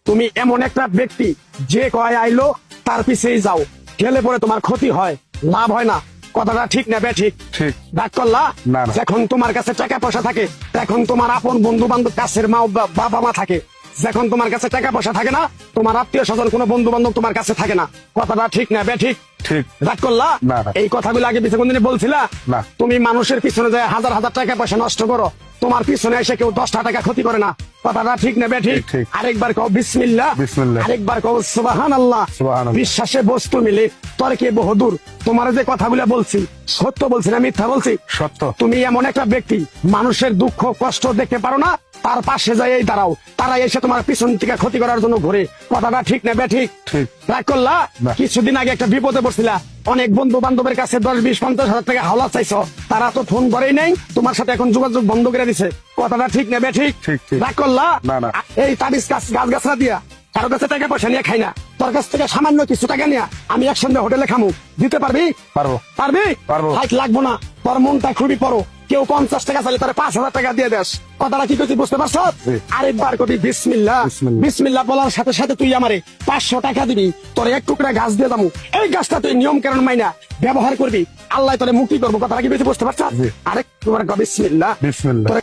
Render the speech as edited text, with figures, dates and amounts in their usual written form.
তুমি এমন একটা ব্যক্তি যে কয় আইলো তার পিছেই যাও, গেলে পরে তোমার ক্ষতি হয়, লাভ হয় না। কথাটা ঠিক না বে ঠিক? ঠিক। ডাক করলা না, না। যখন তোমার কাছে টাকা পয়সা থাকে, তখন তোমার আপন বন্ধু বান্ধব, কাছের মা বাবা মা থাকে। যখন তোমার কাছে টাকা পয়সা থাকে না, তোমার আত্মীয় স্বজন কোনো বন্ধু বান্ধব তোমার কাছে থাকে না। কথাটা ঠিক না বে ঠিক? ঠিক। রাগ করলা? না, না। এই কথাগুলো আগে পিছনে কোনদিন বলছিলা? না। তুমি মানুষের পিছনে যায় হাজার হাজার টাকা পয়সা নষ্ট করো, তোমার পিছনে এসে কেউ 10টা টাকা ক্ষতি করে না। কথাটা ঠিক না বে ঠিক? ঠিক। আরেকবার কও বিসমিল্লাহ, বিসমিল্লাহ। আরেকবার কও সুবহানাল্লাহ। সুবহানাল্লাহ। বিশ্বাসে বস্তু মিলে তর্কে বহুদূর। তোমার যে কথাগুলো বলছি সত্য বলছি না মিথ্যা বলছি? সত্য। তুমি এমন একটা ব্যক্তি, মানুষের দুঃখ কষ্ট দেখতে পারো না, তার পাশে যাই দাঁড়াও, তারা এসে তোমার পিছন থেকে ক্ষতি করার জন্য ঘুরে। কথাটা ঠিক না বে ঠিক? ঠিক। রাগ করলা? না। কিছুদিন আগে একটা বিপদে পড়ছিলা, অনেক বন্ধু বান্ধবের কাছে 10-20-50 হাজার টাকা হাওলা চাইছো, তারা তো ফোন করেই নাই, তোমার সাথে এখন যোগাযোগ বন্ধ করে দিছে। কথাটা ঠিক না বে ঠিক? ঠিক, ঠিক। রাগ করলা? না, না। এই তাবিজ গাছ গাছরা দিয়া কারো কাছে টাকা পয়সা নিয়ে খাই না, তোর কাছ থেকে সামান্য কিছু টাকা নিয়ে আমি একসঙ্গে হোটেলে খামু, দিতে পারবি? পারবো। পারবি? পারবো। হাইট লাগবো না, তোর মনটা খুবই বড়। কেউ 50 টাকা চাইলে তার 5,000 টাকা দিয়ে দেস। কথাটা কি করছি বুঝতে পারছ? জি। আরেকবার কবি বিসমিল্লাহ। বিসমিল্লাহ। বিসমিল্লাহ বলার সাথে সাথে তুই আমারে 500 টাকা দিবি, তোর এক টুকরা গাছ দিয়ে দামু। এই গাছটা তুই নিয়ম কারণ মাইনা ব্যবহার করবি, আল্লাহ তোরে মুক্তি করবো। কথাটা কি বেশি বুঝতে পারছ? জি। আরেকবার কবি বিসমিল্লাহ। বিসমিল্লাহ। তোরে